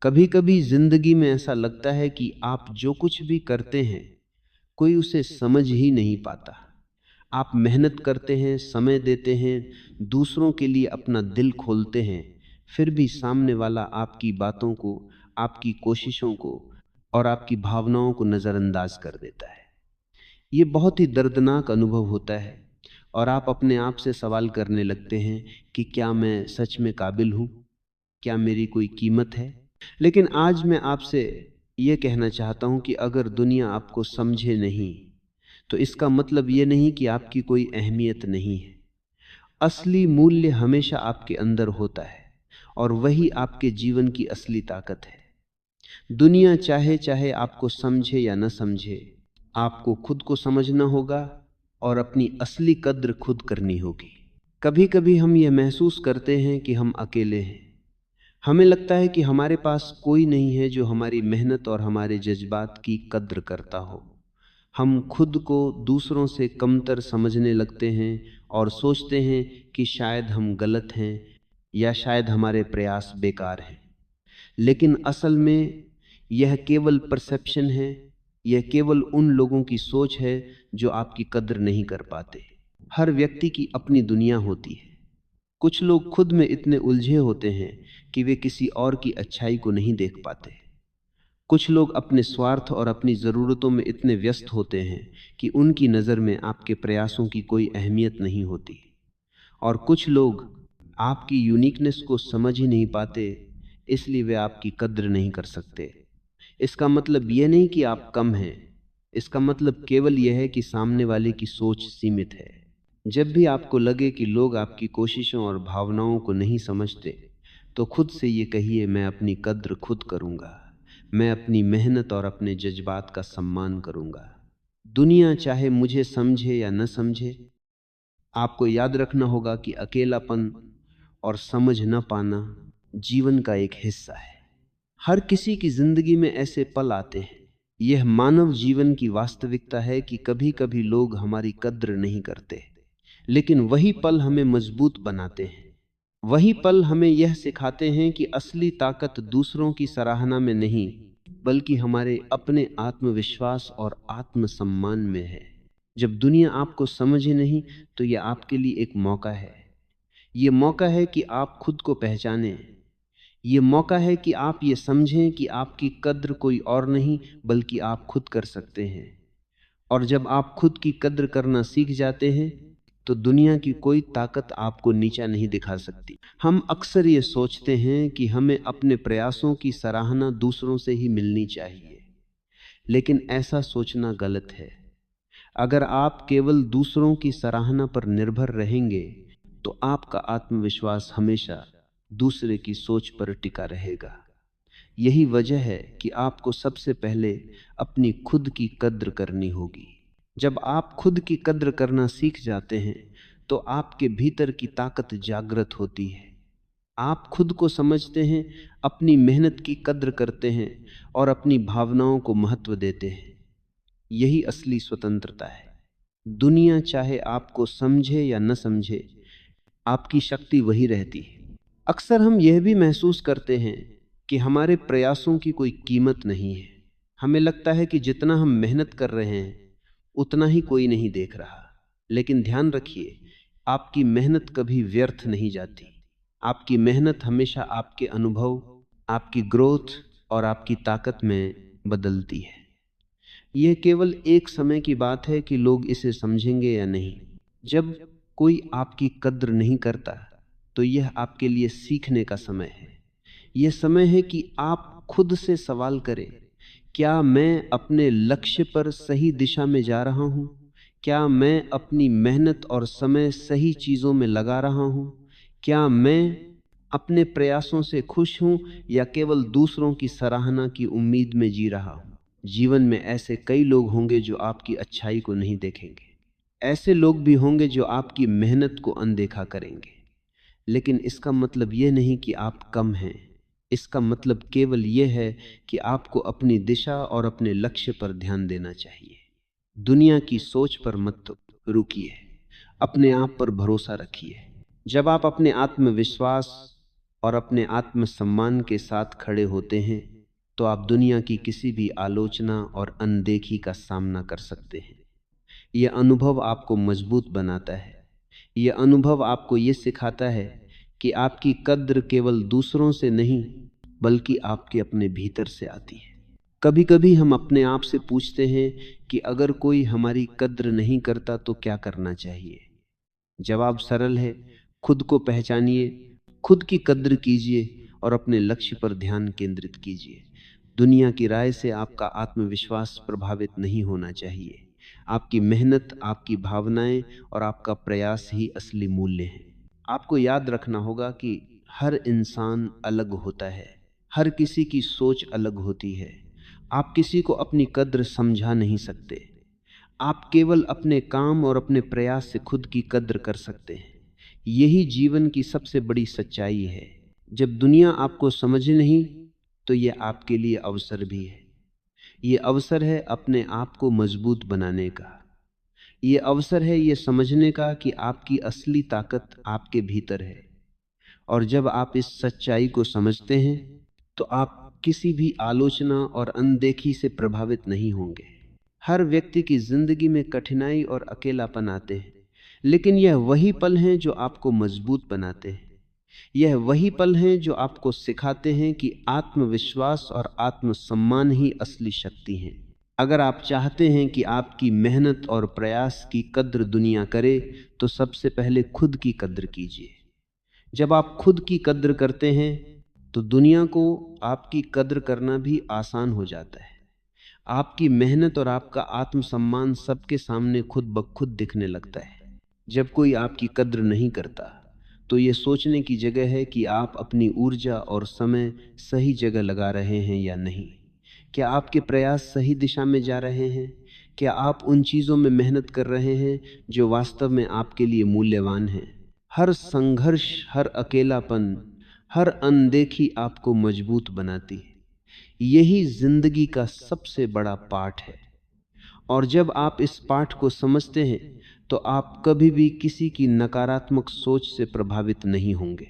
कभी कभी जिंदगी में ऐसा लगता है कि आप जो कुछ भी करते हैं कोई उसे समझ ही नहीं पाता। आप मेहनत करते हैं, समय देते हैं, दूसरों के लिए अपना दिल खोलते हैं, फिर भी सामने वाला आपकी बातों को, आपकी कोशिशों को और आपकी भावनाओं को नज़रअंदाज कर देता है। ये बहुत ही दर्दनाक अनुभव होता है और आप अपने आप से सवाल करने लगते हैं कि क्या मैं सच में काबिल हूँ? क्या मेरी कोई कीमत है? लेकिन आज मैं आपसे ये कहना चाहता हूं कि अगर दुनिया आपको समझे नहीं तो इसका मतलब ये नहीं कि आपकी कोई अहमियत नहीं है। असली मूल्य हमेशा आपके अंदर होता है और वही आपके जीवन की असली ताकत है। दुनिया चाहे चाहे आपको समझे या न समझे, आपको खुद को समझना होगा और अपनी असली कद्र खुद करनी होगी। कभी कभी हम यह महसूस करते हैं कि हम अकेले हैं। हमें लगता है कि हमारे पास कोई नहीं है जो हमारी मेहनत और हमारे जज्बात की कद्र करता हो। हम खुद को दूसरों से कमतर समझने लगते हैं और सोचते हैं कि शायद हम गलत हैं या शायद हमारे प्रयास बेकार हैं। लेकिन असल में यह केवल परसेप्शन है। यह केवल उन लोगों की सोच है जो आपकी कद्र नहीं कर पाते। हर व्यक्ति की अपनी दुनिया होती है। कुछ लोग खुद में इतने उलझे होते हैं कि वे किसी और की अच्छाई को नहीं देख पाते। कुछ लोग अपने स्वार्थ और अपनी ज़रूरतों में इतने व्यस्त होते हैं कि उनकी नज़र में आपके प्रयासों की कोई अहमियत नहीं होती। और कुछ लोग आपकी यूनिकनेस को समझ ही नहीं पाते, इसलिए वे आपकी कद्र नहीं कर सकते। इसका मतलब यह नहीं कि आप कम हैं, इसका मतलब केवल यह है कि सामने वाले की सोच सीमित है। जब भी आपको लगे कि लोग आपकी कोशिशों और भावनाओं को नहीं समझते, तो खुद से ये कहिए, मैं अपनी कद्र खुद करूंगा। मैं अपनी मेहनत और अपने जज्बात का सम्मान करूंगा। दुनिया चाहे मुझे समझे या न समझे, आपको याद रखना होगा कि अकेलापन और समझ न पाना जीवन का एक हिस्सा है। हर किसी की जिंदगी में ऐसे पल आते हैं। यह मानव जीवन की वास्तविकता है कि कभी कभी लोग हमारी कद्र नहीं करते, लेकिन वही पल हमें मजबूत बनाते हैं। वही पल हमें यह सिखाते हैं कि असली ताकत दूसरों की सराहना में नहीं, बल्कि हमारे अपने आत्मविश्वास और आत्मसम्मान में है। जब दुनिया आपको समझे नहीं, तो यह आपके लिए एक मौका है। यह मौका है कि आप खुद को पहचानें। ये मौका है कि आप ये समझें कि आपकी कद्र कोई और नहीं बल्कि आप खुद कर सकते हैं। और जब आप खुद की कद्र करना सीख जाते हैं, तो दुनिया की कोई ताकत आपको नीचा नहीं दिखा सकती। हम अक्सर ये सोचते हैं कि हमें अपने प्रयासों की सराहना दूसरों से ही मिलनी चाहिए, लेकिन ऐसा सोचना गलत है। अगर आप केवल दूसरों की सराहना पर निर्भर रहेंगे, तो आपका आत्मविश्वास हमेशा दूसरे की सोच पर टिका रहेगा। यही वजह है कि आपको सबसे पहले अपनी खुद की कद्र करनी होगी। जब आप खुद की कद्र करना सीख जाते हैं, तो आपके भीतर की ताकत जागृत होती है। आप खुद को समझते हैं, अपनी मेहनत की कद्र करते हैं और अपनी भावनाओं को महत्व देते हैं। यही असली स्वतंत्रता है। दुनिया चाहे आपको समझे या न समझे, आपकी शक्ति वही रहती है। अक्सर हम यह भी महसूस करते हैं कि हमारे प्रयासों की कोई कीमत नहीं है। हमें लगता है कि जितना हम मेहनत कर रहे हैं उतना ही कोई नहीं देख रहा। लेकिन ध्यान रखिए, आपकी मेहनत कभी व्यर्थ नहीं जाती। आपकी मेहनत हमेशा आपके अनुभव, आपकी ग्रोथ और आपकी ताकत में बदलती है। यह केवल एक समय की बात है कि लोग इसे समझेंगे या नहीं। जब कोई आपकी कद्र नहीं करता, तो यह आपके लिए सीखने का समय है। यह समय है कि आप खुद से सवाल करें, क्या मैं अपने लक्ष्य पर सही दिशा में जा रहा हूं? क्या मैं अपनी मेहनत और समय सही चीजों में लगा रहा हूं? क्या मैं अपने प्रयासों से खुश हूं या केवल दूसरों की सराहना की उम्मीद में जी रहा हूं? जीवन में ऐसे कई लोग होंगे जो आपकी अच्छाई को नहीं देखेंगे। ऐसे लोग भी होंगे जो आपकी मेहनत को अनदेखा करेंगे। लेकिन इसका मतलब यह नहीं कि आप कम हैं। इसका मतलब केवल यह है कि आपको अपनी दिशा और अपने लक्ष्य पर ध्यान देना चाहिए। दुनिया की सोच पर मत रुकिए, अपने आप पर भरोसा रखिए। जब आप अपने आत्मविश्वास और अपने आत्मसम्मान के साथ खड़े होते हैं तो आप दुनिया की किसी भी आलोचना और अनदेखी का सामना कर सकते हैं। यह अनुभव आपको मजबूत बनाता है। यह अनुभव आपको ये सिखाता है कि आपकी कद्र केवल दूसरों से नहीं बल्कि आपके अपने भीतर से आती है। कभी कभी हम अपने आप से पूछते हैं कि अगर कोई हमारी कद्र नहीं करता तो क्या करना चाहिए। जवाब सरल है, खुद को पहचानिए, खुद की कद्र कीजिए और अपने लक्ष्य पर ध्यान केंद्रित कीजिए। दुनिया की राय से आपका आत्मविश्वास प्रभावित नहीं होना चाहिए। आपकी मेहनत, आपकी भावनाएं और आपका प्रयास ही असली मूल्य है। आपको याद रखना होगा कि हर इंसान अलग होता है, हर किसी की सोच अलग होती है। आप किसी को अपनी कद्र समझा नहीं सकते। आप केवल अपने काम और अपने प्रयास से खुद की कद्र कर सकते हैं। यही जीवन की सबसे बड़ी सच्चाई है। जब दुनिया आपको समझे नहीं तो यह आपके लिए अवसर भी है। यह अवसर है अपने आप को मजबूत बनाने का। यह अवसर है यह समझने का कि आपकी असली ताकत आपके भीतर है। और जब आप इस सच्चाई को समझते हैं तो आप किसी भी आलोचना और अनदेखी से प्रभावित नहीं होंगे। हर व्यक्ति की जिंदगी में कठिनाई और अकेलापन आते हैं, लेकिन यह वही पल हैं जो आपको मजबूत बनाते हैं। यह वही पल हैं जो आपको सिखाते हैं कि आत्मविश्वास और आत्मसम्मान ही असली शक्ति हैं। अगर आप चाहते हैं कि आपकी मेहनत और प्रयास की कद्र दुनिया करे तो सबसे पहले खुद की कद्र कीजिए। जब आप खुद की कद्र करते हैं तो दुनिया को आपकी कद्र करना भी आसान हो जाता है। आपकी मेहनत और आपका आत्मसम्मान सबके सामने खुद ब खुद दिखने लगता है। जब कोई आपकी कद्र नहीं करता तो ये सोचने की जगह है कि आप अपनी ऊर्जा और समय सही जगह लगा रहे हैं या नहीं। क्या आपके प्रयास सही दिशा में जा रहे हैं? क्या आप उन चीज़ों में मेहनत कर रहे हैं जो वास्तव में आपके लिए मूल्यवान हैं? हर संघर्ष, हर अकेलापन, हर अनदेखी आपको मजबूत बनाती है। यही जिंदगी का सबसे बड़ा पाठ है। और जब आप इस पाठ को समझते हैं तो आप कभी भी किसी की नकारात्मक सोच से प्रभावित नहीं होंगे।